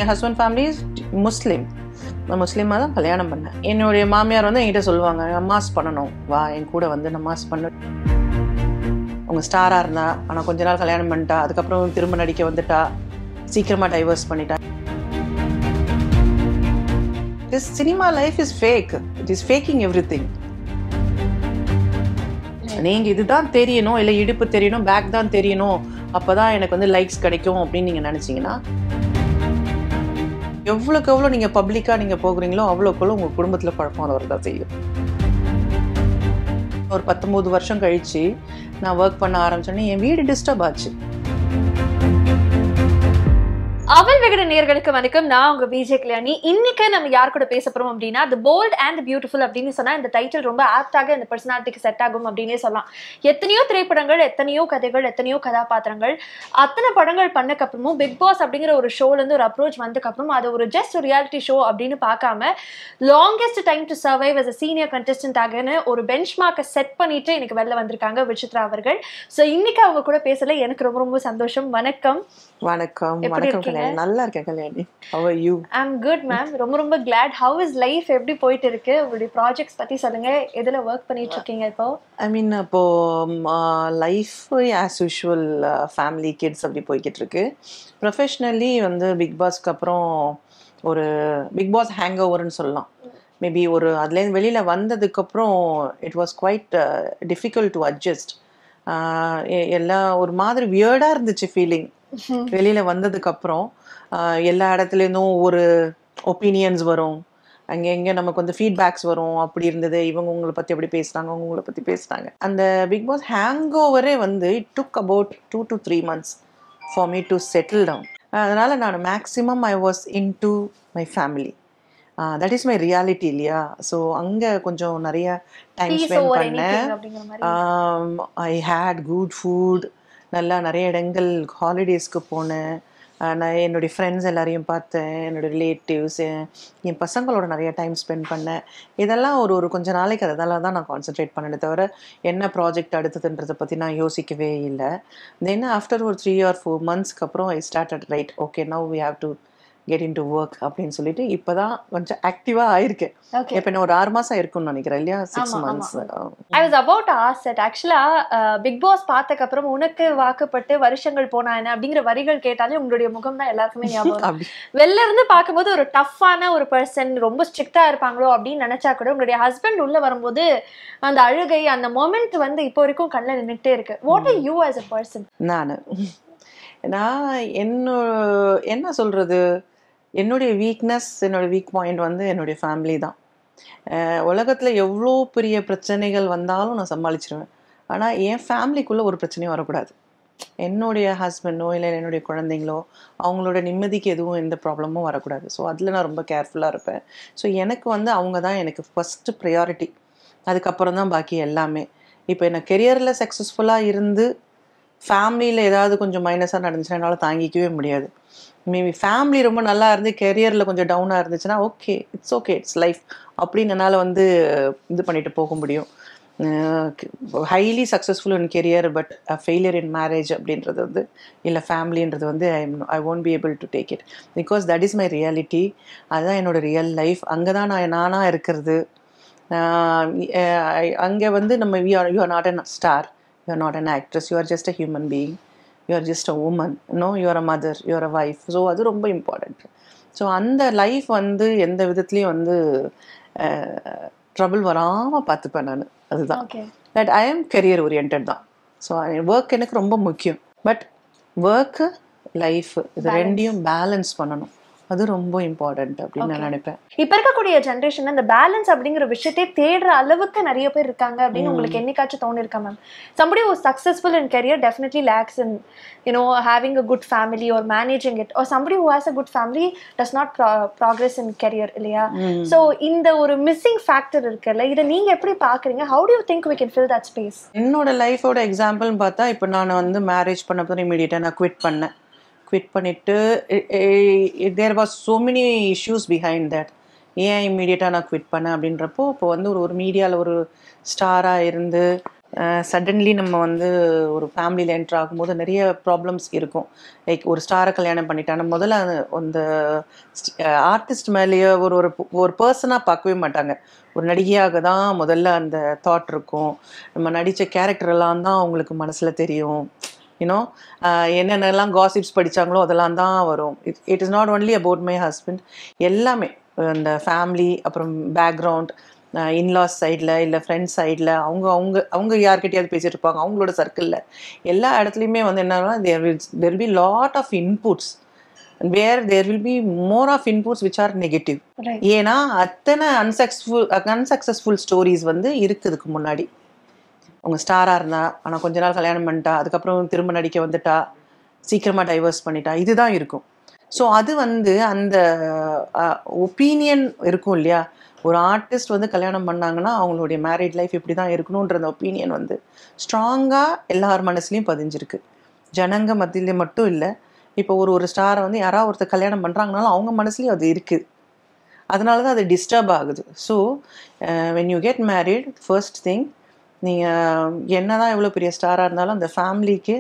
N husband family is முஸ்லீம். நான் முஸ்லீமாக தான் கல்யாணம் பண்ணேன். என்னுடைய மாமியார் வந்து என்கிட்ட சொல்லுவாங்க, நமாஸ் பண்ணணும், வா என் கூட வந்து நமாஸ் பண்ண. அவங்க ஸ்டாராக இருந்தா, ஆனால் கொஞ்ச நாள் கல்யாணம் பண்ணிட்டா, அதுக்கப்புறம் திரும்ப நடிக்க வந்துட்டா, சீக்கிரமாக டைவர்ஸ் பண்ணிட்டா. This cinema life is fake. It is faking everything. நீங்கள் இதுதான் தெரியணும், இல்லை இடுப்பு தெரியணும், பேக் தான் தெரியணும், அப்போ தான் எனக்கு வந்து லைக்ஸ் கிடைக்கும் அப்படின்னு நீங்கள் நினச்சிங்கன்னா, எவ்வளோக்கு எவ்வளோ நீங்கள் பப்ளிக்காக நீங்கள் போகிறீங்களோ அவ்வளோக்குள்ள உங்கள் குடும்பத்தில் குழப்பம் வரதான் செய்யும். ஒரு 19 வருஷம் கழித்து நான் ஒர்க் பண்ண ஆரம்பிச்சோன்னே என் வீடு டிஸ்டர்ப் ஆச்சு. அவள் விகட நேயர்களுக்கு வணக்கம். நான் உங்க விஜய் கல்யாணி. இன்னைக்கு நம்ம யார் கூட பேச போறோம் அப்படின்னா தி போல்ட் அண்ட் பியூட்டிஃபுல் அப்படின்னு சொன்னா இந்த டைட்டில் ரொம்ப ஆப்டாக இந்த பர்சனாலிட்டிக்கு செட் ஆகும் அப்படின்னே சொல்லலாம். எத்தனையோ திரைப்படங்கள், எத்தனையோ கதைகள், எத்தனையோ கதாபாத்திரங்கள், அத்தனை படங்கள் பண்ணக்கப்புறமும் பிக் பாஸ் அப்படிங்கிற ஒரு ஷோல இருந்து ஒரு அப்ரோச் வந்ததுக்கப்புறம் அது ஒரு ஜஸ்ட் ஒரு ரியாலிட்டி ஷோ அப்படின்னு பார்க்காம longest time to survive as a senior contestant ஆகன்னு ஒரு பெஞ்ச் மார்க்கை செட் பண்ணிட்டு எனக்கு வெளில வந்திருக்காங்க விசித்ரா அவர்கள். ஸோ இன்னைக்கு அவங்க கூட பேசல எனக்கு ரொம்ப ரொம்ப சந்தோஷம். வணக்கம். வணக்கம். வணக்கம் கல்யாணி. நல்லா இருக்கேன் Kalyani. How are you? I'm good ma'am. ரொம்ப ரொம்ப glad. How is life? எப்படி போயிட்டு இருக்கு? உங்களுடைய ப்ராஜெக்ட்ஸ் பத்தி சொல்லுங்க. எதுல ஒர்க் பண்ணிட்டு இருக்கீங்க இப்போ? ஐ மீன் இப்போ life as usual, family, kids அப்படி போய்கிட்டு இருக்கு. ப்ரொஃபஷ்னலி வந்து பிக் பாஸ்க்கு அப்புறம் ஒரு பிக் பாஸ் ஹேங் ஓவர்னு சொல்லலாம். மேபி ஒரு அதுலேருந்து வெளியில் வந்ததுக்கப்புறம் it was quite difficult to adjust. எல்லாம் ஒரு மாதிரி வியர்டாக இருந்துச்சு ஃபீலிங். வெளியில் வந்ததுக்கப்புறம் எல்லா இடத்துலேருந்தும் ஒரு ஒப்பீனியன்ஸ் வரும், அங்கே எங்கே நமக்கு வந்து ஃபீட்பேக்ஸ் வரும். அப்படி இருந்தது, இவங்க உங்களை பற்றி எப்படி பேசுகிறாங்க, அவங்க உங்களை பற்றி பேசுகிறாங்க. அந்த பிக் பாஸ் ஹேங் ஓவரே வந்து it took about 2 to 3 months for me to settle down. அதனால் நான் maximum I was in to my family. That is my reality இல்லையா? ஸோ அங்கே கொஞ்சம் நிறைய டைம் ஸ்பெண்ட் பண்ணேன். ஐ ஹேட் குட் ஃபுட், நல்லா நிறைய இடங்கள் ஹாலிடேஸ்க்கு போனேன். நான் என்னுடைய ஃப்ரெண்ட்ஸ் எல்லாரையும் பார்த்தேன், என்னோடய ரிலேட்டிவ்ஸ், என் பசங்களோட நிறைய டைம் ஸ்பெண்ட் பண்ணேன். இதெல்லாம் ஒரு கொஞ்ச நாளைக்கு அதெல்லாம் தான் நான் கான்சென்ட்ரேட் பண்ணேனே தவிர என்ன ப்ராஜெக்ட் அடுத்ததுன்றதை பற்றி நான் யோசிக்கவே இல்லை. தென் ஆஃப்டர் ஒரு 3 or 4 months அப்புறம் I started right, okay now we have to get in to work அப்படின்னு சொல்லிட்டு இப்போ தான் கொஞ்சம் ஆக்டிவாக ஆயிருக்கேன். இப்போ நான் ஒரு 6 மாதம் இருக்கும்னு நினைக்கிறேன் இல்லையா? 6 months. I was about to ask that. ஆக்சுவலாக பிக் பாஸ் பார்த்ததுக்கப்புறம் உனக்கு வாக்குப்பட்டு வருஷங்கள் போனா என்ன அப்படிங்கிற வரிகள் கேட்டாலே உங்களுடைய முகம் தான் எல்லாருக்குமே ஞாபகம். வெளில இருந்து பார்க்கும்போது ஒரு டஃப்பான ஒரு பர்சன், ரொம்ப ஸ்ட்ரிக்டாக இருப்பாங்களோ அப்படின்னு நினச்சா கூட உங்களுடைய ஹஸ்பண்ட் உள்ளே வரும்போது அந்த அழுகை, அந்த மொமெண்ட் வந்து இப்போ வரைக்கும் கண்ணில் நின்றுட்டே இருக்கு. What are you as a person? நான் என்ன சொல்கிறது, என்னுடைய வீக்னஸ், என்னோடய வீக் பாயிண்ட் வந்து என்னுடைய ஃபேமிலி தான். உலகத்தில் எவ்வளோ பெரிய பிரச்சனைகள் வந்தாலும் நான் சமாளிச்சிருவேன். ஆனால் என் ஃபேமிலிக்குள்ளே ஒரு பிரச்சனையும் வரக்கூடாது. என்னுடைய ஹஸ்பண்டோ இல்லை என்னுடைய குழந்தைங்களோ அவங்களோட நிம்மதிக்கு எதுவும் எந்த ப்ராப்ளமும் வரக்கூடாது. ஸோ அதில் நான் ரொம்ப கேர்ஃபுல்லாக இருப்பேன். ஸோ எனக்கு வந்து அவங்க தான் எனக்கு ஃபஸ்ட்டு ப்ரையாரிட்டி. அதுக்கப்புறம் தான் பாக்கி எல்லாமே. இப்போ என்ன கெரியரில் சக்ஸஸ்ஃபுல்லாக இருந்து ஃபேமிலியில் ஏதாவது கொஞ்சம் மைனஸாக நடந்துச்சுன்னா என்னால் தாங்கிக்கவே முடியாது. மேபி ஃபேமிலி ரொம்ப நல்லா இருந்து கெரியரில் கொஞ்சம் டவுனாக இருந்துச்சுன்னா ஓகே, இட்ஸ் லைஃப் அப்படின்னு என்னால் வந்து இது பண்ணிட்டு போக முடியும். Highly successful in career but failure in marriage அப்படின்றது வந்து இல்லை ஃபேமிலின்றது வந்து I won't be able to take it because that is my reality. அதுதான் என்னோடய ரியல் லைஃப். அங்கே தான் நானாக இருக்கிறது. அங்கே வந்து நம்ம you are not a star, you are not an actress, you are just a human being, you are just a woman, no you are a mother, you are a wife. So அது ரொம்ப important. So அந்த life வந்து எந்த விதத்துலேயும் வந்து trouble வராமல் பார்த்துப்பேன் நான். அதுதான் பட் ஐ ஆம் கெரியர் ஓரியன்ட் தான். ஸோ ஒர்க் எனக்கு ரொம்ப முக்கியம். பட் ஒர்க்கு லைஃப் இது ரெண்டையும் பேலன்ஸ் பண்ணணும், அது ரொம்ப இம்பார்ட்டன்ட் அப்படின்னு நான் நினைப்பேன். இப்போ இருக்கக்கூடிய ஜென்ரேஷன் அந்த பேலன்ஸ் அப்படிங்கிற விஷயத்தை தேடுற அளவுக்கு நிறைய பேர் இருக்காங்க அப்படின்னு உங்களுக்கு என்னைக்காச்சும் தோணிருக்கா ma'am? somebody who is successful in career definitely lacks in having a good family or managing it, or somebody who has a good family does not progress in career இல்லையா? ஸோ இந்த ஒரு மிஸ்ஸிங் ஃபேக்டர் இருக்குல்ல, இதை நீங்க எப்படி பாக்குறீங்க? how do you think we can fill that space? என்னோட லைஃபோட எக்ஸாம்பிள்னு பார்த்தா இப்போ நான் வந்து மேரேஜ் பண்ண போது இமீடியட்டாக நான் குவிட் பண்ணிவிட்டு there was so many issues behind that. ஏன் இம்மீடியட்டாக நான் குவிட் பண்ணேன் அப்படின்றப்போ இப்போ வந்து ஒரு மீடியாவில் ஒரு ஸ்டாராக இருந்து சடன்லி நம்ம வந்து ஒரு ஃபேமிலியில் என்ட்ரு ஆகும்போது நிறைய ப்ராப்ளம்ஸ் இருக்கும். லைக் ஒரு ஸ்டாரை கல்யாணம் பண்ணிட்டாங்க முதல்ல அந்த ஆர்டிஸ்ட் மேலேயே ஒரு ஒரு ஒரு பர்சனாக பார்க்கவே மாட்டாங்க. ஒரு நடிகையாக தான் முதல்ல அந்த தாட் இருக்கும். நம்ம நடித்த கேரக்டரெல்லாம் தான் அவங்களுக்கு மனசில் தெரியும். யூனோ என்னென்னலாம் காசிப்ஸ் படித்தாங்களோ அதெல்லாம் தான் வரும். It is not only about my husband. எல்லாமே அந்த ஃபேமிலி, அப்புறம் பேக்ரவுண்ட், இன்லாஸ் சைடில் இல்லை ஃப்ரெண்ட்ஸ் சைடில் அவங்க அவங்க அவங்க யார்கிட்டயாவது பேசிகிட்டு இருப்பாங்க அவங்களோட சர்க்கிளில். எல்லா இடத்துலையுமே வந்து என்னன்னா there will be lot of inputs where there will be more of inputs which are negative. ஏன்னா அத்தனை அன்சக்ஸஸ்ஃபுல் ஸ்டோரிஸ் வந்து இருக்குதுக்கு முன்னாடி. அவங்க ஸ்டாராக இருந்தா, ஆனால் கொஞ்ச நாள் கல்யாணம் பண்ணிட்டா, அதுக்கப்புறம் திரும்ப நடிக்க வந்துட்டா, சீக்கிரமாக டைவர்ஸ் பண்ணிட்டா, இதுதான் இருக்கும். ஸோ அது வந்து அந்த ஒப்பீனியன் இருக்கும் இல்லையா. ஒரு ஆர்டிஸ்ட் வந்து கல்யாணம் பண்ணாங்கன்னா அவங்களுடைய மேரிட் லைஃப் இப்படி தான் இருக்கணுன்ற அந்த ஒப்பீனியன் வந்து ஸ்ட்ராங்காக எல்லார் மனசுலையும் பதிஞ்சிருக்கு. ஜனங்க மத்தியிலே மட்டும் இல்லை, இப்போ ஒரு ஸ்டாரை வந்து யாராவது ஒருத்தர் கல்யாணம் பண்ணுறாங்கனாலும் அவங்க மனசுலேயும் அது இருக்குது. அதனால தான் அது டிஸ்டர்ப் ஆகுது. So when you get married, first thing, நீங்கள் என்ன தான் எவ்வளோ பெரிய ஸ்டாராக இருந்தாலும் அந்த ஃபேமிலிக்கு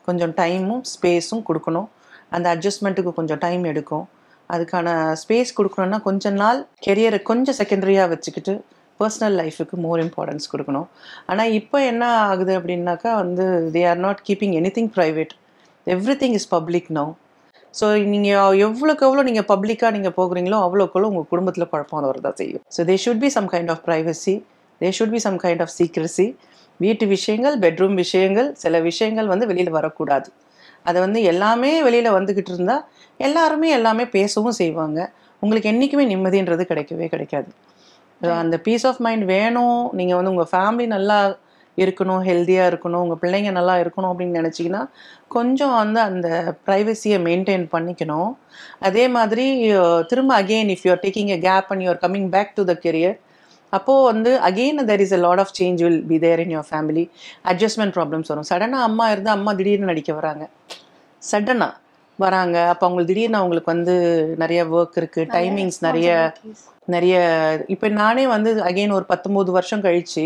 கொஞ்சம் டைமும் ஸ்பேஸும் கொடுக்கணும். அந்த அட்ஜஸ்ட்மெண்ட்டுக்கு கொஞ்சம் டைம் எடுக்கும். அதுக்கான ஸ்பேஸ் கொடுக்கணுன்னா கொஞ்ச நாள் கெரியரை கொஞ்சம் செகண்டரியாக வச்சுக்கிட்டு பர்சனல் லைஃபுக்கு மோர் இம்பார்ட்டன்ஸ் கொடுக்கணும். ஆனால் இப்போ என்ன ஆகுது அப்படின்னாக்கா வந்து they are not keeping anything private. Everything is public now. So நீங்கள் எவ்வளோக்கு எவ்வளோ நீங்கள் பப்ளிக்காக நீங்கள் போகிறீங்களோ அவ்வளோக்கு உங்கள் குடும்பத்தில் குழப்பம் வரதான் செய்யும். So they should be some kind of privacy, they should be some kind of secrecy. வீட்டு விஷயங்கள், பெட்ரூம் விஷயங்கள், சில விஷயங்கள் வந்து வெளியில் வரக்கூடாது. அதை வந்து எல்லாமே வெளியில் வந்துக்கிட்டு இருந்தால் எல்லாருமே எல்லாமே பேசவும் செய்வாங்க. உங்களுக்கு என்றைக்குமே நிம்மதின்றது கிடைக்கவே கிடைக்காது. அந்த பீஸ் ஆஃப் மைண்ட் வேணும். நீங்கள் வந்து உங்கள் ஃபேமிலி நல்லா இருக்கணும், ஹெல்த்தியாக இருக்கணும், உங்கள் பிள்ளைங்க நல்லா இருக்கணும் அப்படின்னு நினச்சிங்கன்னா கொஞ்சம் வந்து அந்த ப்ரைவசியை மெயின்டைன் பண்ணிக்கணும். அதே மாதிரி திரும்ப again if you are taking a gap and you are coming back to the career, அப்போது வந்து again there is a lot of change will be there in your family. Adjustment problems வரும். சடனாக அம்மா இருந்தால் அம்மா திடீர்னு நடிக்க வராங்க, சடனாக வராங்க. அப்போ அவங்களுக்கு திடீர்னு அவங்களுக்கு வந்து நிறைய ஒர்க் இருக்குது, டைமிங்ஸ் நிறைய. இப்போ நானே வந்து அகெயின் ஒரு 19 வருஷம் கழித்து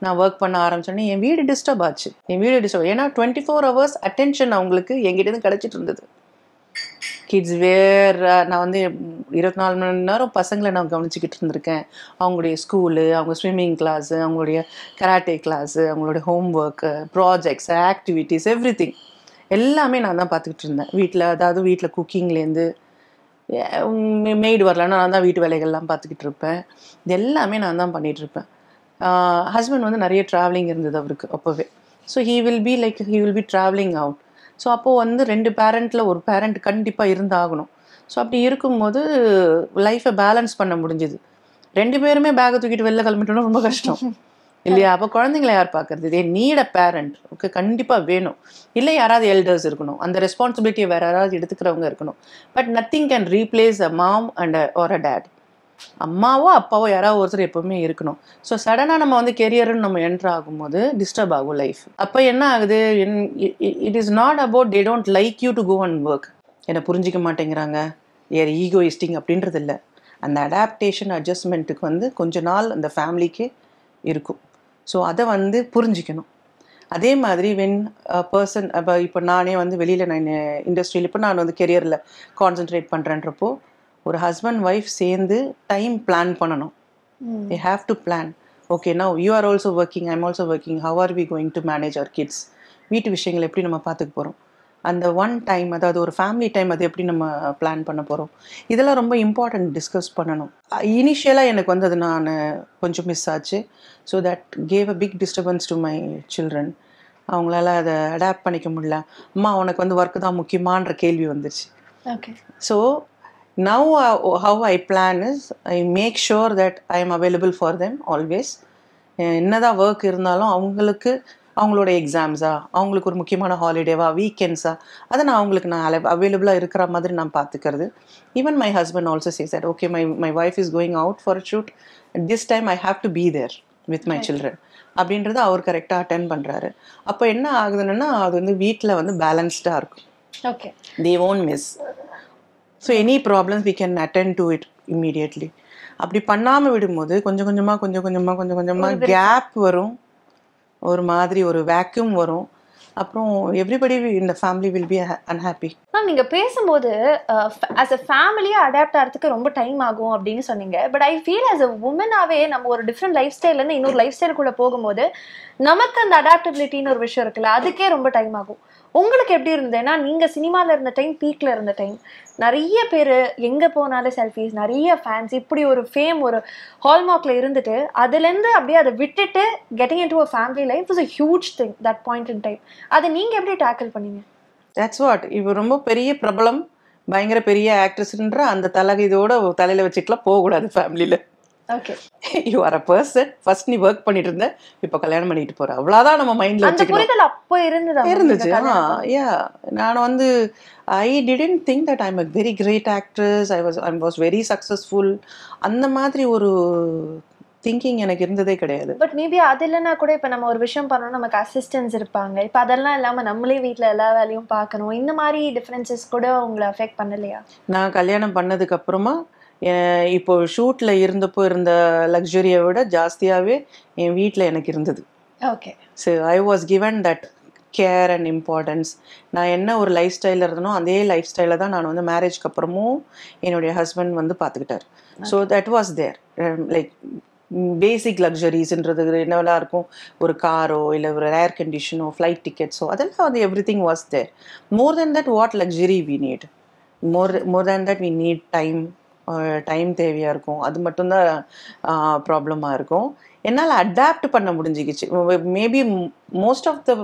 நான் ஒர்க் பண்ண ஆரம்பிச்சோன்னே என் வீடு டிஸ்டர்ப் ஆச்சு. ஏன்னா 24 hours அட்டென்ஷன் அவங்களுக்கு எங்கிட்டேருந்து கிடச்சிட்டு இருந்தது. கிட்ஸ் நான் வந்து 24 மணி நேரம் பசங்களை நான் கவனிச்சிக்கிட்டு இருந்திருக்கேன். அவங்களுடைய ஸ்கூலு, அவங்க ஸ்விம்மிங் கிளாஸு, அவங்களுடைய கராட்டே கிளாஸு, அவங்களுடைய home work, projects, activities, everything எல்லாமே நான் தான் பார்த்துக்கிட்டு இருந்தேன். அதாவது வீட்டில் குக்கிங்லேருந்து மெய்டு வரலன்னா நான் தான் வீட்டு வேலைகள்லாம் பார்த்துக்கிட்டு இருப்பேன். இது எல்லாமே நான் தான் பண்ணிகிட்ருப்பேன். ஹஸ்பண்ட் வந்து நிறைய ட்ராவலிங் இருந்தது அவருக்கு அப்போவே. So he will be travelling out. So அப்போது வந்து 2 பேரண்ட்டில் ஒரு பேரண்ட் கண்டிப்பாக இருந்தாகணும். ஸோ அப்படி இருக்கும்போது லைஃப்பை பேலன்ஸ் பண்ண முடிஞ்சுது. 2 பேருமே பேக்கை தூக்கிட்டு வெளில கிளம்பிட்டோன்னா ரொம்ப கஷ்டம் இல்லையா. அப்போ குழந்தைங்களை யார் பார்க்குறது? They need a parent. Okay, கண்டிப்பாக வேணும். இல்லை யாராவது எல்டர்ஸ் இருக்கணும், அந்த ரெஸ்பான்சிபிலிட்டியை வேறு யாராவது எடுத்துக்கிறவங்க இருக்கணும். But nothing can replace a mom and or a dad. அம்மாவோ அப்பாவோ யாராவது ஒருத்தர் எப்போவுமே இருக்கணும். ஸோ சடனாக நம்ம வந்து கெரியர்னு நம்ம என்ட்ரு ஆகும்போது டிஸ்டர்ப் ஆகும் லைஃப். அப்போ என்ன ஆகுது, it is not about they don't like you to go and work, என்னை புரிஞ்சிக்க மாட்டேங்கிறாங்க, ஏர் ஈகோயிஸ்டிங் அப்படின்றது இல்லை. அந்த அடாப்டேஷன் அட்ஜஸ்ட்மெண்ட்டுக்கு வந்து கொஞ்ச நாள் அந்த ஃபேமிலிக்கு இருக்கும். ஸோ அதை வந்து புரிஞ்சிக்கணும். அதே மாதிரி வென் பர்சன் இப்போ நானே வந்து வெளியில் நான் இண்டஸ்ட்ரியில் இப்போ நான் வந்து கெரியரில் கான்சென்ட்ரேட் பண்ணுறேன்றப்போ ஒரு ஹஸ்பண்ட் ஒய்ஃப் சேர்ந்து டைம் பிளான் பண்ணணும். they have to plan. Okay, now you are also working, I'm also working, how are we going to manage our kids? வீட்டு விஷயங்களை எப்படி நம்ம பார்த்துக்க போகிறோம்? அந்த ஒன் டைம், அதாவது ஒரு ஃபேமிலி டைம், அது எப்படி நம்ம பிளான் பண்ண போகிறோம்? இதெல்லாம் ரொம்ப இம்பார்ட்டன்ட், டிஸ்கஸ் பண்ணணும். இனிஷியலாக எனக்கு வந்து அது நான் கொஞ்சம் மிஸ் ஆச்சு. So that gave a big disturbance to my children. அவங்களால அதை அடாப்ட் பண்ணிக்க முடியல. அம்மா உனக்கு வந்து ஒர்க்கு தான் முக்கியமான்ற கேள்வி வந்துச்சு. Okay. So now how I plan is I make sure that I am available for them always. என்னதான் ஒர்க் இருந்தாலும் அவங்களுக்கு அவங்களோட எக்ஸாம்ஸா, அவங்களுக்கு ஒரு முக்கியமான ஹாலிடேவா, வீக்கெண்ட்ஸா, அதை நான் அவங்களுக்கு நான் அவைலபிளாக இருக்கிற மாதிரி நான் பார்த்துக்கிறது. Even my husband also says that okay my wife is going out for a shoot, this time I have to be there with my children அப்படின்றத அவர் கரெக்டாக அட்டென்ட் பண்ணுறாரு. அப்போ என்ன ஆகுதுன்னா அது வந்து வீட்டில் வந்து பேலன்ஸ்டாக இருக்கும். Okay, they won't miss. So any problems we can attend to it immediately. அப்படி பண்ணாமல் விடும்போது கொஞ்சம் கொஞ்சமாக கேப் வரும். ஒரு மாதிரி ஒரு வேக்யூம் வரும். அப்புறம் எவ்ரிபடி இந்த family will be unhappy. Ma'am நீங்க பேசும்போது ஆஸ் அ ஃபேமிலியா அடாப்ட் ஆகிறதுக்கு ரொம்ப டைம் ஆகும் அப்படின்னு சொன்னீங்க. But I feel as a உமனாவே நம்ம ஒரு டிஃப்ரெண்ட் லைஃப் ஸ்டைல்ல இருந்து இன்னொரு லைஃப் ஸ்டைலுக்குள்ள போகும்போது நமக்கு அந்த அடாப்டபிலிட்டின்னு ஒரு விஷயம் இருக்குல்ல, அதுக்கே ரொம்ப டைம் ஆகும். உங்களுக்கு எப்படி இருந்தது? ஏன்னா நீங்க சினிமால இருந்த டைம், பீக்ல இருந்த டைம், நிறைய பேர் எங்க போனாலும் செல்ஃபிஸ், நிறைய ஃபேன்ஸ், இப்படி ஒரு ஃபேம் ஒரு ஹால்மார்க்ல இருந்துட்டு அதுலேருந்து அப்படியே அதை விட்டுட்டு getting into a family life is a huge thing that point in time. அதை நீங்க எப்படி டேக்கிள் பண்ணீங்க? That's what. இப்போ ரொம்ப பெரிய பிரபலம், பயங்கர பெரிய ஆக்ட்ரஸ்ன்ற அந்த இதோட தலையில வச்சுக்கலாம் போகக்கூடாது ஃபேமிலியில். Okay, you are a person, first நீ ஒர்க் பண்ணிட்டு இருந்த, இப்போ கல்யாணம் பண்ணிட்டு போற, அவ்வளோதான் நம்ம மைண்ட்ல அந்த புரிதல் அப்போ இருந்துச்சு. யா, நான் வந்து I didn't think that I'm a very great actress, I was very successful, அந்த மாதிரி ஒரு திங்கிங் எனக்கு இருந்ததே கிடையாது. பட் மேபி அது இல்லைன்னா கூட இப்போ நம்ம ஒரு விஷயம் பண்ணணும், நமக்கு அசிஸ்டன்ஸ் இருப்பாங்க. இப்போ அதெல்லாம் இல்லாமல் நம்மளே வீட்டில் எல்லா வேலையும் பார்க்கணும். இந்த மாதிரி டிஃப்ரென்சஸ் கூட உங்களை அஃபெக்ட் பண்ணலையா? நான் கல்யாணம் பண்ணதுக்கு அப்புறமா இப்போ ஷூட்டில் இருந்தப்போ இருந்த லக்ஸரியை விட ஜாஸ்தியாகவே என் வீட்டில் எனக்கு இருந்தது. Okay, so I was given that care and importance. நான் என்ன ஒரு லைஃப் ஸ்டைலில் இருந்தனோ அதே லைஃப் ஸ்டைலில் தான் நான் வந்து மேரேஜ்க்கு அப்புறமும் என்னுடைய ஹஸ்பண்ட் வந்து பார்த்துக்கிட்டார். So that was there. Like basic லக்ஸரிஸ்ன்றது என்னவெல்லாம் இருக்கும், ஒரு காரோ இல்லை ஒரு ஏர் கண்டிஷனோ ஃப்ளைட் டிக்கெட்ஸோ, அதெல்லாம் வந்து everything was there. More than that what luxury we need, more than that we need time தேவையாக இருக்கும். அது மட்டும்தான் ப்ராப்ளமாக இருக்கும். என்னால் அடாப்ட் பண்ண முடிஞ்சிக்கிச்சு. Maybe most of the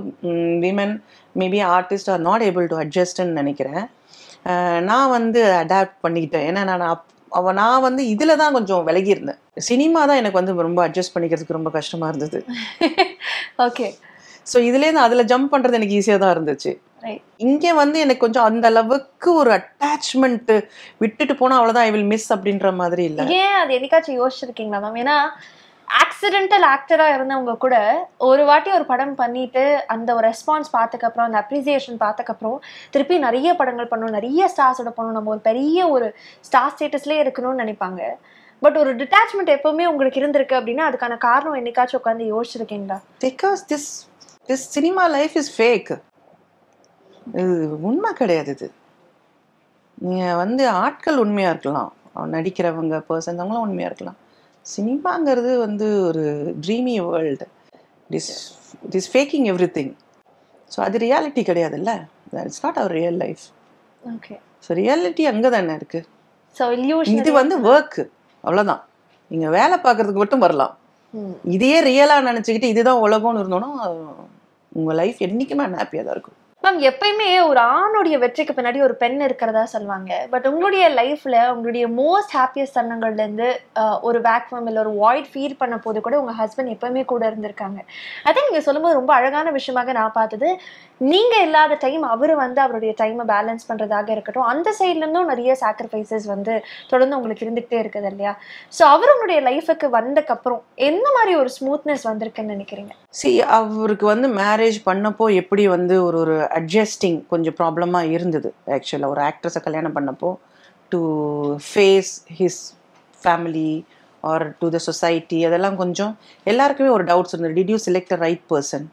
women, maybe artist are not able to அட்ஜஸ்ட்ன்னு நினைக்கிறேன். நான் வந்து அடாப்ட் பண்ணிக்கிட்டேன். ஏன்னா நான் வந்து இதில் தான் கொஞ்சம் விலகி இருந்தேன். சினிமா தான் எனக்கு வந்து ரொம்ப அட்ஜஸ்ட் பண்ணிக்கிறதுக்கு ரொம்ப கஷ்டமாக இருந்தது. ஓகே, ஸோ இதுலேருந்து அதில் ஜம்ப் பண்ணுறது எனக்கு ஈஸியாக தான் இருந்துச்சு. இங்கே வந்து எனக்கு கொஞ்சம் அந்த அளவுக்கு ஒரு அட்டாச்மெண்ட், விட்டுட்டு போனால் அவ்வளோதான் ஐ வில் மிஸ் அப்படின்ற மாதிரி இல்லை. ஏன் அது என்னைக்காச்சும் யோசிச்சிருக்கீங்களா மேம்? ஏன்னா ஆக்சிடென்டல் ஆக்டரா இருந்தவங்க கூட ஒரு வாட்டி ஒரு படம் பண்ணிட்டு அந்த ஒரு ரெஸ்பான்ஸ் பார்த்ததுக்கப்புறம், அந்த அப்ரிசியேஷன் பார்த்ததுக்கப்புறம் திருப்பி நிறைய படங்கள் பண்ணணும், நிறைய ஸ்டார்ஸோட பண்ணணும், நம்ம ஒரு பெரிய ஒரு ஸ்டார் ஸ்டேட்டஸ்லேயே இருக்கணும்னு நினைப்பாங்க. பட் ஒரு டிட்டாச்மெண்ட் எப்பவுமே உங்களுக்கு இருந்திருக்கு அப்படின்னா அதுக்கான காரணம் என்னைக்காச்சும் உட்காந்து யோசிச்சிருக்கீங்களா? Because this cinema life is fake. இது உண்மை கிடையாது. இது நீங்கள் வந்து ஆட்கள் உண்மையாக இருக்கலாம், நடிக்கிறவங்க பர்சன்ஸ் அவங்களாம் உண்மையாக இருக்கலாம். சினிமாங்கிறது வந்து ஒரு dreamy world. It is faking everything. So அது ரியாலிட்டி கிடையாதுல்ல. It's not our real life. Okay, so reality அங்கே தானே இருக்குது. ஸோ இது வந்து ஒர்க்கு, அவ்வளோதான். நீங்கள் வேலை பார்க்குறதுக்கு மட்டும் வரலாம். இதையே ரியலாக நினச்சிக்கிட்டு இதுதான் உலகம்னு இருந்தோன்னா உங்கள் லைஃப் என்றைக்குமே ஹாப்பியாக தான் இருக்கும். மேம் எப்பயுமே ஒரு ஆணுடைய வெற்றிக்கு பின்னாடி ஒரு பெண் இருக்கிறதா சொல்லுவாங்க. பட் உங்களுடைய லைஃப்ல உங்களுடைய மோஸ்ட் ஹாப்பியஸ்ட் தருணங்கள்ல இருந்து ஒரு வேக்யூம் இல்லை ஒரு வாய்ட் ஃபீல் பண்ண போது கூட உங்க ஹஸ்பண்ட் எப்பவுமே கூட இருந்திருக்காங்க. அதை நீங்க சொல்லும்போது ரொம்ப அழகான விஷயமாக நான் பார்த்தது, நீங்க இல்லாத டைம் அவர் வந்து அவருடைய டைமை பேலன்ஸ் பண்றதாக இருக்கட்டும், அந்த சைட்ல இருந்தும் நிறைய சாக்ரிஃபைசஸ் வந்து தொடர்ந்து உங்களுக்கு இருந்துகிட்டே இருக்குது இல்லையா? ஸோ அவர் உங்களுடைய லைஃபுக்கு வந்தக்கப்புறம் என்ன மாதிரி ஒரு ஸ்மூத்னஸ் வந்திருக்குன்னு நினைக்கிறீங்க? அவருக்கு வந்து மேரேஜ் பண்ணப்போ எப்படி வந்து ஒரு அட்ஜஸ்டிங் கொஞ்சம் ப்ராப்ளமாக இருந்தது. ஆக்சுவலாக ஒரு ஆக்ட்ரஸை கல்யாணம் பண்ணப்போ to face his family or to the society, அதெல்லாம் கொஞ்சம் எல்லாருக்குமே ஒரு டவுட்ஸ் இருந்தது. Did you select the right person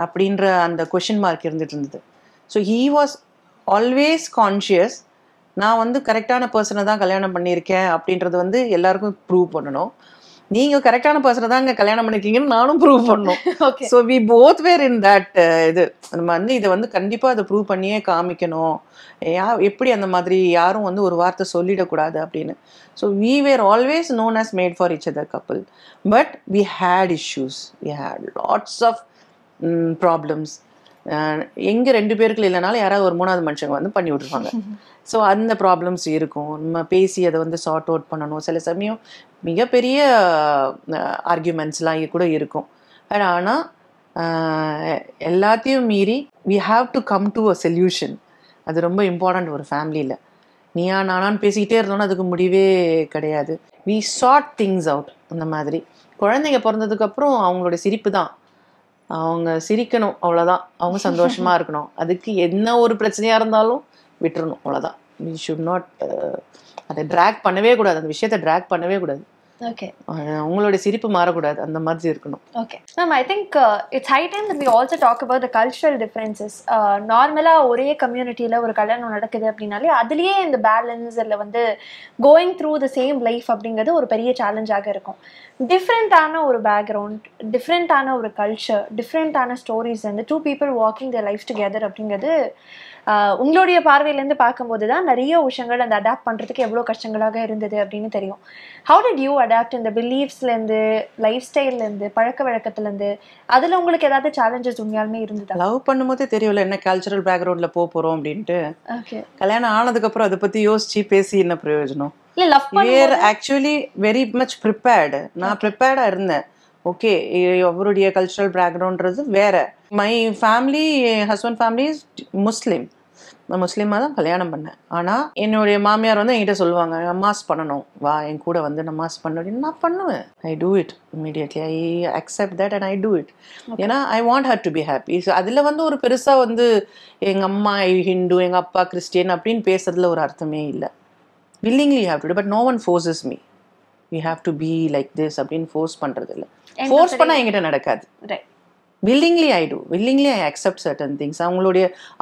அப்படின்ற அந்த கொஷின் மார்க் இருந்துட்டு இருந்தது. So he was always conscious, நான் வந்து கரெக்டான பர்சனை தான் கல்யாணம் பண்ணியிருக்கேன் அப்படின்றது வந்து எல்லாருக்கும் ப்ரூவ் பண்ணணும். நீங்கள் கரெக்டான பர்சனை தான் இங்கே கல்யாணம் பண்ணிருக்கீங்கன்னு நானும் ப்ரூவ் பண்ணணும். So we both were in that இது. நம்ம வந்து இதை வந்து கண்டிப்பாக அதை ப்ரூவ் பண்ணியே காமிக்கணும். எப்படி அந்த மாதிரி யாரும் வந்து ஒரு வார்த்தை சொல்லிடக்கூடாது அப்படின்னு. So we were always known as made for each other couple. But we had issues, we had lots of problems. எங்கே 2 பேருக்கு இல்லைனாலும் யாராவது ஒரு 3வது மனுஷங்க வந்து பண்ணி விட்ருவாங்க. ஸோ அந்த ப்ராப்ளம்ஸ் இருக்கும். நம்ம பேசி அதை வந்து சார்ட் அவுட் பண்ணணும். சில சமயம் மிகப்பெரிய ஆர்கியூமெண்ட்ஸ்லாம் கூட இருக்கும். ஆனால் எல்லாத்தையும் மீறி we have to come to a solution. அது ரொம்ப இம்பார்ட்டண்ட் ஒரு ஃபேமிலியில். நீயா நானான்னு பேசிக்கிட்டே இருந்தோன்னா அதுக்கு முடிவே கிடையாது. We sort things out. அந்த மாதிரி குழந்தைங்க பிறந்ததுக்கப்புறம் அவங்களோட சிரிப்பு தான், அவங்க சிரிக்கணும் அவ்வளோதான், அவங்க சந்தோஷமாக இருக்கணும். அதுக்கு என்ன ஒரு பிரச்சனையாக இருந்தாலும் விட்டுறணும், அவ்வளோதான். வி ஷுட் நாட் அதை ட்ராக் பண்ணவே கூடாது, அந்த விஷயத்தை ட்ராக் பண்ணவே கூடாது. ஓகே உங்களுடைய சிரிப்பு மாறக்கூடாது, அந்த மாதிரி இருக்கணும். Okay ma'am, I think it's high time that we also talk about the cultural differences. நார்மலாக ஒரே கம்யூனிட்டியில் ஒரு கல்யாணம் நடக்குது அப்படின்னாலே அதுலேயே இந்த பேலன்ஸ் இல்லை வந்து going through the same life அப்படிங்கிறது ஒரு பெரிய சேலஞ்சாக இருக்கும். டிஃப்ரெண்ட்டான ஒரு பேக்ரவுண்ட், டிஃப்ரெண்ட்டான ஒரு கல்ச்சர், டிஃப்ரெண்ட்டான ஸ்டோரிஸ் வந்து two people walking the life together அப்படிங்கிறது உங்களுடைய பார்வையிலேருந்து பார்க்கும்போது தான் நிறைய விஷயங்கள் அந்த அடாப்ட் பண்ணுறதுக்கு எவ்வளோ கஷ்டங்களாக இருந்தது அப்படின்னு தெரியும். ஹவு டிட் யூ அடாப்ட் இந்த பிலீஃப்ஸ்லேருந்து, லைஃப் ஸ்டைல்லேருந்து, பழக்க வழக்கத்துலேருந்து, அதில் உங்களுக்கு ஏதாவது சேலஞ்சஸ் உண்மையாலுமே இருந்ததா? லவ் பண்ணும்போதே தெரியும்ல என்ன கல்ச்சரல் பேக்ரவுண்டில் போகிறோம் அப்படின்ட்டு. ஓகே. கல்யாணம் ஆனதுக்கப்புறம் அதை பற்றி யோசிச்சு பேசி என்ன பிரயோஜனம்? இல்லை, லவ் வேர் ஆக்சுவலி வெரி மச் ப்ரிப்பேர்டு. நான் ப்ரிப்பேர்டாக இருந்தேன். ஓகே, அவருடைய கல்ச்சுரல் பேக்ரவுண்ட்றது வேற. My family, husband family is முஸ்லீம். நான் முஸ்லீமாக தான் கல்யாணம் பண்ணேன். ஆனால் என்னுடைய மாமியார் வந்து என்கிட்ட சொல்லுவாங்க, நமாஸ் பண்ணணும், வா என் கூட வந்து நமாஸ் பண்ண அப்படின்னு. நான் பண்ணுவேன். I do it immediately. I accept that and I do it. ஏன்னா I want her to be happy. அதில் வந்து ஒரு பெருசாக வந்து எங்கள் அம்மா ஹிந்து, எங்கள் அப்பா கிறிஸ்டியன் அப்படின்னு பேசுறதுல ஒரு அர்த்தமே இல்லை. willingly you have to do, but no one forces me. You have to be like this அப்படின்னு ஃபோர்ஸ் பண்ணுறது இல்லை. ஃபோர்ஸ் பண்ணால் என்கிட்ட நடக்காது. willingly I do. willingly I accept certain things.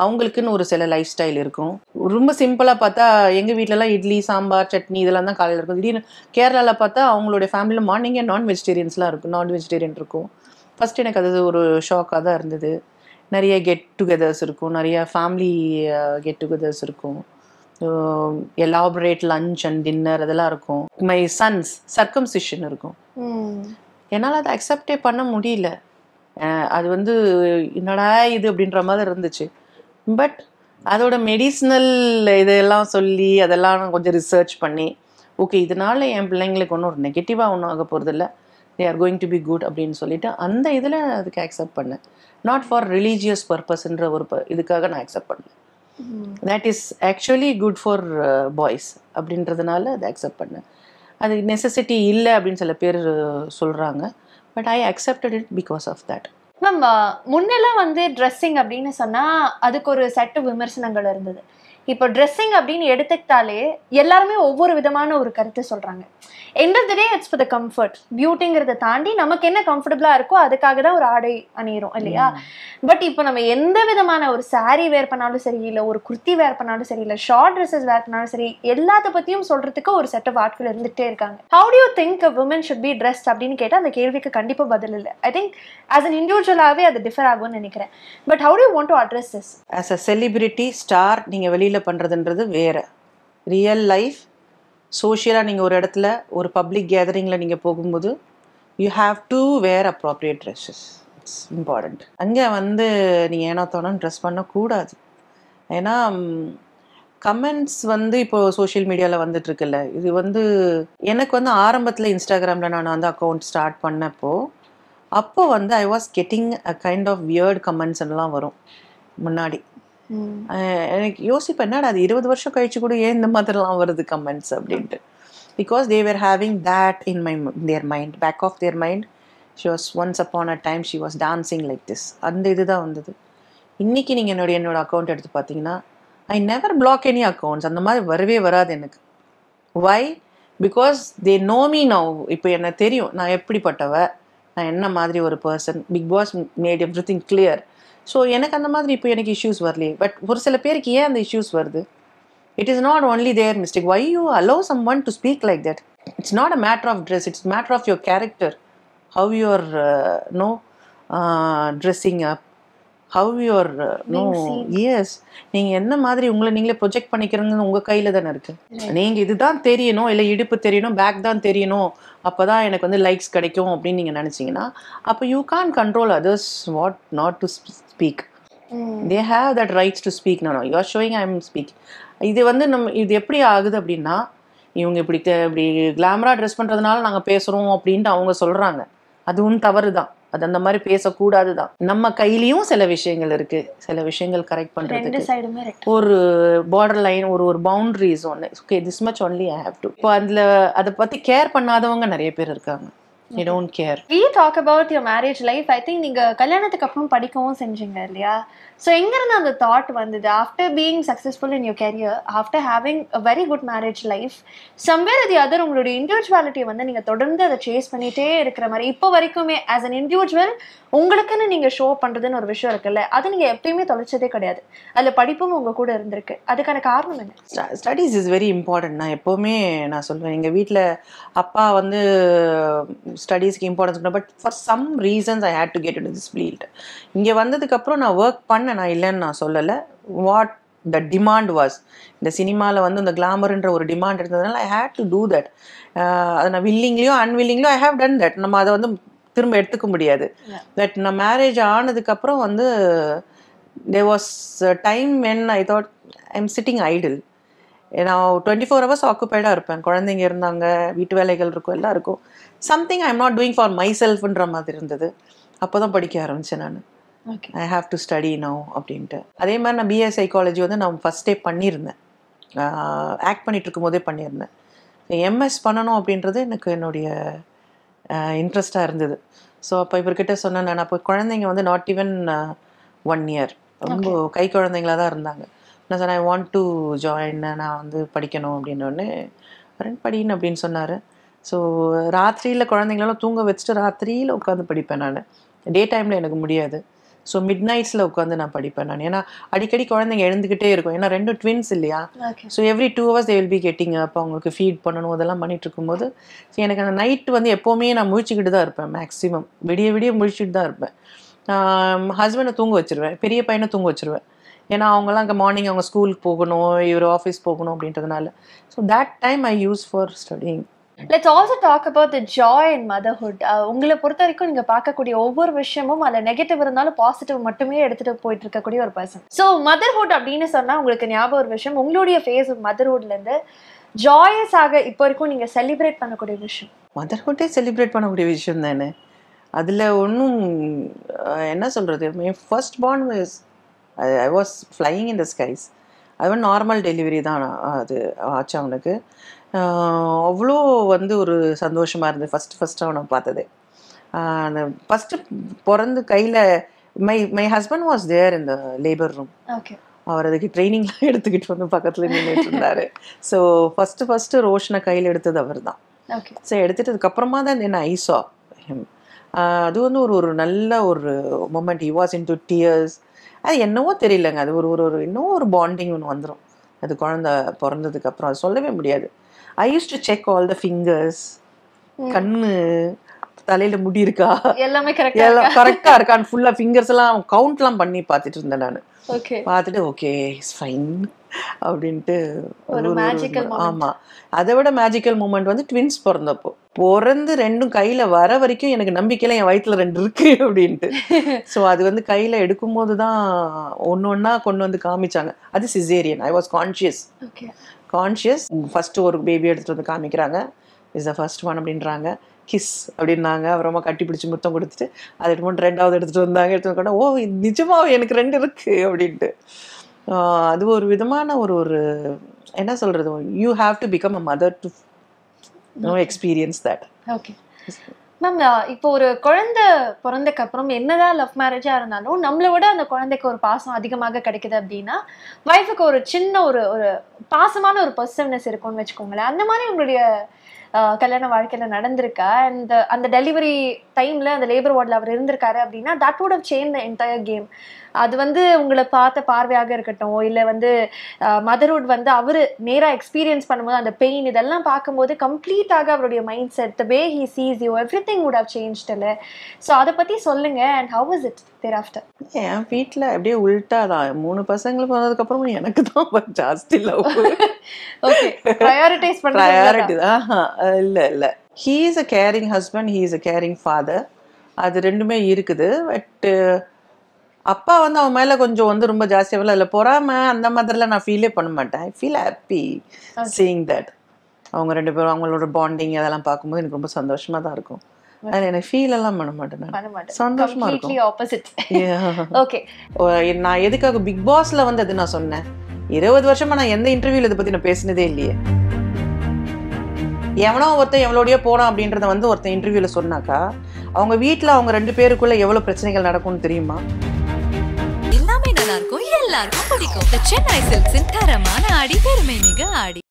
அவங்களுக்குன்னு ஒரு சில லைஃப் ஸ்டைல் இருக்கும். ரொம்ப சிம்பிளாக பார்த்தா எங்கள் வீட்டிலலாம் இட்லி, சாம்பார், சட்னி இதெல்லாம் தான் காலையில் இருக்கும். திடீர்னு கேரளாவில் பார்த்தா அவங்களுடைய ஃபேமிலியில் மார்னிங்கே நான் வெஜிடேரியன்ஸ்லாம் இருக்கும், நான் வெஜிடேரியன் இருக்கும். ஃபஸ்ட் எனக்கு அது ஒரு ஷாக்காக தான் இருந்தது. நிறைய கெட் டுகெதர்ஸ் இருக்கும், நிறைய ஃபேமிலி கெட் டுகெதர்ஸ் இருக்கும், எலாபரேட் லஞ்ச் அண்ட் டின்னர் அதெல்லாம் இருக்கும். மை சன்ஸ் சர்க்கம்சிஷன் இருக்கும். என்னால் அதை அக்செப்டே பண்ண முடியல. அது வந்து என்னடா இது அப்படின்ற மாதிரி இருந்துச்சு. பட் அதோட மெடிசினல் இதெல்லாம் சொல்லி அதெல்லாம் கொஞ்சம் ரிசர்ச் பண்ணி, ஓகே இதனால என் பிள்ளைங்களுக்கு ஒன்றும் ஒரு நெகட்டிவாக ஒன்றும் ஆக போகிறதில்ல, they are going to be good அப்படின்னு சொல்லிட்டு அந்த இதில் அதுக்கு அக்செப்ட் பண்ணேன். நாட் ஃபார் ரிலீஜியஸ் பர்பஸ்ன்ற ஒரு இதுக்காக நான் அக்செப்ட் பண்ணேன். That is actually good for boys அப்படின்றதுனால அதை அக்செப்ட் பண்ணேன். அது நெசசிட்டி இல்லை அப்படின்னு சில பேர் சொல்கிறாங்க. But I accepted it because of that. Ma'am, முன்னெல்லாம் வந்து ட்ரெஸ்ஸிங் அப்படின்னு சொன்னால் அதுக்கு ஒரு செட்டு விமர்சனங்கள் இருந்தது. இப்போ ட்ரெஸ்ஸிங் அப்படின்னு எடுத்துக்கிட்டாலே எல்லாருமே ஒவ்வொரு விதமான ஒரு கருத்து சொல்கிறாங்க. End of the day it's for the comfort. பியூட்டிங்கிறத தாண்டி நமக்கு என்ன கம்ஃபர்டபுளாக இருக்கோ அதுக்காக தான் ஒரு ஆடை அணியிறோம் இல்லையா? பட் இப்போ நம்ம எந்த விதமான ஒரு சாரீ வேர் பண்ணாலும் சரி, இல்லை ஒரு குர்த்தி வேர் பண்ணாலும் சரி, இல்லை ஷார்ட் ட்ரெஸ்ஸஸ் வேர் பண்ணாலும் சரி, எல்லாத்த பற்றியும் சொல்கிறதுக்கு ஒரு செட் ஆஃப் ஆட்கள் இருந்துகிட்டே இருக்காங்க. How do you think a women should be dressed அப்படின்னு கேட்டால் அந்த கேள்விக்கு கண்டிப்பாக பதில் இல்லை. ஐ திங்க் ஆஸ் அன் இண்டிவிஜுவலாகவே அது டிஃபர் ஆகும்னு நினைக்கிறேன். But how do you want to address this? As a celebrity star நீங்கள் வெளியில் பண்ணுறதுன்றது வேறு. ரியல் லைஃப் சோஷியலாக நீங்கள் ஒரு இடத்துல ஒரு பப்ளிக் கேதரிங்கில் நீங்கள் போகும்போது you have to wear appropriate dresses. It's important. அங்கே வந்து நீங்கள் ஏனோ தோணும் ட்ரெஸ் பண்ணக்கூடாது. ஏன்னா கமெண்ட்ஸ் வந்து இப்போது சோஷியல் மீடியாவில் வந்துட்டுருக்குல்ல, இது வந்து எனக்கு வந்து ஆரம்பத்தில் இன்ஸ்டாகிராமில் நான் வந்து அக்கௌண்ட் ஸ்டார்ட் பண்ணப்போ அப்போ வந்து I was getting a kind of weird comments எல்லாம் வரும் முன்னாடி. எனக்கு யோசிப்பேன், என்னடா அது 20 வருஷம் கழிச்சு கூட ஏன் இந்த மாதிரிலாம் வருது கமெண்ட்ஸ் அப்படின்ட்டு. Because they were having that in their mind, back of their mind. She was once upon a time she was dancing like this. அந்த இது தான் வந்தது. இன்றைக்கி நீங்கள் என்னோட அக்கௌண்ட் எடுத்து பார்த்தீங்கன்னா I never block any accounts. அந்த மாதிரி வரவே வராது எனக்கு. Why? Because they know me now. இப்போ எனக்கு தெரியும் நான் எப்படிப்பட்டவ, நான் என்ன மாதிரி ஒரு person. Bigg Boss made everything clear. So எனக்கு அந்த மாதிரி இப்போ எனக்கு இஷ்யூஸ் வரலையே. பட் ஒரு சில பேருக்கு ஏன் அந்த இஷ்யூஸ் வருது? It is not only their mistake. Why you allow someone to speak like that? It's not a matter of dress, it's matter of your character. How your dressing up, how your எஸ், நீங்கள் என்ன மாதிரி உங்களை நீங்களே project பண்ணிக்கிறீங்கன்னு உங்கள் கையில் தானே இருக்குது. நீங்கள் இதுதான் தெரியணும், இல்லை இடுப்பு தெரியணும், பேக் தான் தெரியணும், அப்போ தான் எனக்கு வந்து லைக்ஸ் கிடைக்கும் அப்படின்னு நீங்கள் நினச்சிங்கன்னா அப்போ you can control others what not to speak. They have that rights to speak. நான் you are showing I am speak. இது வந்து இது எப்படி ஆகுது அப்படின்னா, இவங்க இப்படி கிளாமராக ட்ரெஸ் பண்ணுறதுனால நாங்கள் பேசுகிறோம் அப்படின்ட்டு அவங்க சொல்கிறாங்க. அதுவும் தவறு தான். அது அந்த மாதிரி பேசக்கூடாது தான். நம்ம கையிலையும் சில விஷயங்கள் இருக்குது, சில விஷயங்கள் கரெக்ட் பண்ணுறதுக்கு ஒரு பார்டர் லைன், ஒரு பவுண்ட்ரிஸ் ஒன்று. Okay, this much only I have to. இப்போ அதில் அதை பற்றி கேர் பண்ணாதவங்க நிறைய பேர் இருக்காங்க. they don't care. We talk about your marriage life. I think நீங்க கல்யாணத்துக்கு அப்புறம் படிக்கவும் செஞ்சீங்க இல்லையா? So எங்க இருந்து அந்த thought வந்தது? After being successful in your career, after having a very good marriage life, somewhere or the other உங்களுடைய individuality வந்து நீங்க தொடர்ந்து அதை சேஸ் பண்ணிட்டே இருக்கிற மாதிரி இப்போ வரைக்குமே as an individual உங்களுக்குன்னு நீங்க ஷோ பண்றதுன்னு ஒரு விஷயம் இருக்குல்ல, அது நீங்க எப்பயுமே தொலைச்சதே கிடையாது. அதுல படிப்பும் உங்க கூட இருந்திருக்கு. அதுக்கான காரணம் என்ன? Studies is very important. நான் எப்போவுமே நான் சொல்லுவேன், எங்கள் வீட்டில் அப்பா வந்து ஸ்டடீஸ்க்கு இம்பார்ட்டன்ஸ் கொடுத்தேன். But for some reasons I had to get in this field. இங்கே வந்ததுக்கப்புறம் நான் ஒர்க் பண்ணேன், நான் இல்லைன்னு நான் சொல்லலை. வாட் த டிமாண்ட் வாஸ், இந்த சினிமாவில் வந்து இந்த கிளாமர்ன்ற ஒரு டிமாண்ட் இருந்ததுனால ஐ ஹேட் டு டூ தட். அதை நான் வில்லிங்லேயோ அன்வில்லிங்லேயோ ஐ ஹேவ் டன் தட். நம்ம அதை வந்து திரும்ப எடுத்துக்க முடியாது. பட் நான் மேரேஜ் ஆனதுக்கப்புறம் வந்து there was a time when I thought I'm sitting idle. நான் 24 hours ஆக்குப்பைடாக இருப்பேன். குழந்தைங்க இருந்தாங்க, வீட்டு வேலைகள் இருக்கும், எல்லாம் இருக்கும். Something I am not doing for my செல்ஃப்ன்ற மாதிரி இருந்தது. அப்போ தான் படிக்க ஆரம்பித்தேன் நான். I have to study now அப்படின்ட்டு. அதே மாதிரி நான் பிஏ சைக்காலஜி வந்து நான் ஃபஸ்ட்டே பண்ணியிருந்தேன். ஆக்ட் பண்ணிட்டு இருக்கும் போதே பண்ணியிருந்தேன். எம்எஸ் பண்ணணும் அப்படின்றது எனக்கு என்னுடைய இன்ட்ரெஸ்டாக இருந்தது. ஸோ அப்போ இவர்கிட்ட சொன்னேன், நான் அப்போ குழந்தைங்க வந்து நாட் ஈவன் 1 year, ரொம்ப கை குழந்தைங்களாக தான் இருந்தாங்க. நான் சொன்னேன் ஐ வாண்ட் டு ஜாயின், நான் வந்து படிக்கணும் அப்படின்னோடனே படின்னு அப்படின்னு சொன்னார். ஸோ ராத்திரியில் குழந்தைங்களெல்லாம் தூங்க வச்சுட்டு ராத்திரியில் உட்காந்து படிப்பேன் நான். டே டைமில் எனக்கு முடியாது. ஸோ மிட் நைட்ஸில் உட்காந்து நான் படிப்பேன் நான். ஏன்னா அடிக்கடி குழந்தைங்க எழுந்துக்கிட்டே இருக்கும். ஏன்னா 2 twins இல்லையா. So every 2 hours they will be getting up. அவங்களுக்கு ஃபீட் பண்ணணும், அதெல்லாம் பண்ணிட்டு இருக்கும்போது எனக்கு அந்த நைட் வந்து எப்போவுமே நான் முழிச்சுக்கிட்டு தான் இருப்பேன். மேக்ஸிமம் விடிய விடிய முழிச்சுட்டு தான் இருப்பேன். ஹஸ்பண்டை தூங்க வச்சுருவேன், பெரிய பையனை தூங்க வச்சுருவேன். ஏன்னா அவங்கெல்லாம் அங்கே மார்னிங் அவங்க ஸ்கூலுக்கு போகணும், இவர் ஆஃபீஸ் போகணும் அப்படின்றதுனால. So that time I use for studying. Let's also talk about the joy in motherhood. உங்களை பொறுத்த வரைக்கும் நீங்க பார்க்கக்கூடிய ஒவ்வொரு விஷயமும் அதுல நெகட்டிவ் இருந்தாலும் பாசிட்டிவ் மட்டுமே எடுத்துட்டு போயிட்டு இருக்கக்கூடிய ஒரு பர்சன். ஸோ மதர்ஹுட் அப்படின்னு சொன்னா உங்களுக்கு ஞாபகம் ஒரு விஷயம், உங்களுடைய ஃபேஸ் மதர்ஹுட்ல இருந்து ஜாயஸ் ஆக இப்போ வரைக்கும் நீங்க செலிப்ரேட் பண்ணக்கூடிய விஷயம்? மதர்ஹுட்டே செலிப்ரேட் பண்ணக்கூடிய விஷயம் தானே. அதில் ஒன்றும் என்ன சொல்கிறது, my first born was I was flying in the skies. அது வந்து நார்மல் டெலிவரி தான் அது ஆச்சு அவனுக்கு. அவ்வளோ வந்து ஒரு சந்தோஷமாக இருந்தது ஃபஸ்ட்டு அவனை பார்த்தது. அந்த ஃபஸ்ட்டு பிறந்து கையில் மை ஹஸ்பண்ட் வாஸ் தேர் இந்த லேபர் ரூம். ஓகே. அவர் அதுக்கு ட்ரைனிங்லாம் எடுத்துக்கிட்டு வந்து பக்கத்தில் நின்றுட்டு இருந்தார். ஸோ ஃபஸ்ட்டு ரோஷனை கையில் எடுத்தது அவர் தான். ஓகே. ஸோ எடுத்துட்டு அதுக்கப்புறமா தான் என்ன ஐ சா ஹிம். அது வந்து ஒரு நல்ல ஒரு moment. He was in to tears. அது என்னவோ தெரியலங்க, அது ஒரு இன்னும் ஒரு பாண்டிங் ஒன்று வந்துடும் அது குழந்தை பிறந்ததுக்கப்புறம். அது சொல்லவே முடியாது. I used to check all the fingers, கண்ணு, தலையில முடி இருக்கா, எல்லாமே கரெக்டா இருக்கான்னு ஃபுல்லா ஃபிங்கர்ஸ் எல்லாம் கவுண்ட்லாம் பண்ணி பார்த்துட்டு இருந்தேன் நான். பார்த்துட்டு ஓகே இட்ஸ் ஃபைன் அப்படின்ட்டு. ஆமா, அதை விட மேஜிக்கல் மூமெண்ட் வந்து ட்வின்ஸ் பிறந்தப்போ. பிறந்து 2 கையில வர வரைக்கும் எனக்கு நம்பிக்கையில என் வயிற்றுல 2 இருக்கு அப்படின்ட்டு. ஸோ அது வந்து கையில எடுக்கும்போது தான் ஒன்னொன்னா கொண்டு வந்து காமிச்சாங்க. அது caesarean. I was conscious. First ஒரு பேபி எடுத்துட்டு வந்து காமிக்கிறாங்க, இஸ் த ஃபர்ஸ்ட் ஒன் அப்படின்றாங்க. கிஸ் அப்படின்னாங்க. அப்புறமா கட்டி பிடிச்சி முத்தம் கொடுத்துட்டு அதை எடுத்து 2வது எடுத்துட்டு வந்தாங்க. எடுத்துட்டு ஓ நிஜமா எனக்கு 2 இருக்கு அப்படின்ட்டு. அது ஒரு விதமான ஒரு என்ன சொல்றது, you have to become a mother to experience that. Okay ma'am, இப்போ ஒரு குழந்தை பிறந்தக்கு அப்புறம் என்னதான் லவ் மேரேஜா இருந்தாலும் நம்மளை விட அந்த குழந்தைக்கு ஒரு பாசம் அதிகமாக கிடைக்குது அப்படின்னா வைஃபுக்கு ஒரு சின்ன ஒரு பாசமான ஒரு பொசிட்டிவ்னஸ் இருக்கும்னு வச்சுக்கோங்களேன். அந்த மாதிரி உங்களுடைய கல்யாண வாழ்க்கையில நடந்திருக்கா? அந்த டெலிவரி டைம்ல அந்த லேபர் வார்டில் அவர் இருந்திருக்காரு அப்படின்னா that would have change the entire game. அது வந்து உங்களை பார்த்த பார்வையாக இருக்கட்டும், இல்லை வந்து மதர்ஹுட் வந்து அவர் நேராக எக்ஸ்பீரியன்ஸ் பண்ணும்போது அந்த பெயின் இதெல்லாம் பார்க்கும்போது கம்ப்ளீட்டாக அவருடைய mindset, the way he sees you, everything would have changed இல்லை. ஸோ அதை பற்றி சொல்லுங்க. And how is it there after? என் வீட்டில் அப்படியே உல்ட்டா தான். 3 பசங்களை போனதுக்கப்புறம் எனக்கு தான் ஜாஸ்தி லவ். ஓகே, ப்ரையாரிட்டைஸ் பண்ணுறது ப்ரையாரிட்டி தான். இல்லை he is a carrying husband, he is a carrying father. அது 2மே இருக்குது. பட் அப்பா வந்து அவன் மேலே கொஞ்சம் வந்து ரொம்ப ஜாஸ்தியாக இல்லை பொறாம அந்த மாதிரிலாம் நான் ஃபீலே பண்ண மாட்டேன். I feel happy seeing that. அவங்க 2 பேரும் அவங்களோட பாண்டிங் அதெல்லாம் பார்க்கும்போது எனக்கு ரொம்ப சந்தோஷமா தான் இருக்கும். அதில் எனக்கு ஃபீல் எல்லாம் பண்ண மாட்டேன், சந்தோஷமா இருக்கும். ஓகே, நான் எதுக்காக பிக் பாஸ்ல வந்து அது நான் சொன்னேன். 20 வருஷமா நான் எந்த இன்டர்வியூல இதை பத்தி நான் பேசினதே இல்லையே. எவனோ ஒருத்தன் எவ்வளோடையோ போனான் அப்படின்றத வந்து ஒருத்தன் இன்டர்வியூவில் சொன்னாக்கா அவங்க வீட்டில் அவங்க 2 பேருக்குள்ள எவ்வளோ பிரச்சனைகள் நடக்கும்னு தெரியுமா? எல்லாமே நல்லா இருக்கும், எல்லாருக்கும் பிடிக்கும். சென்னை சில்க்ஸின் தரமான ஆடி, பெருமை மிக ஆடி.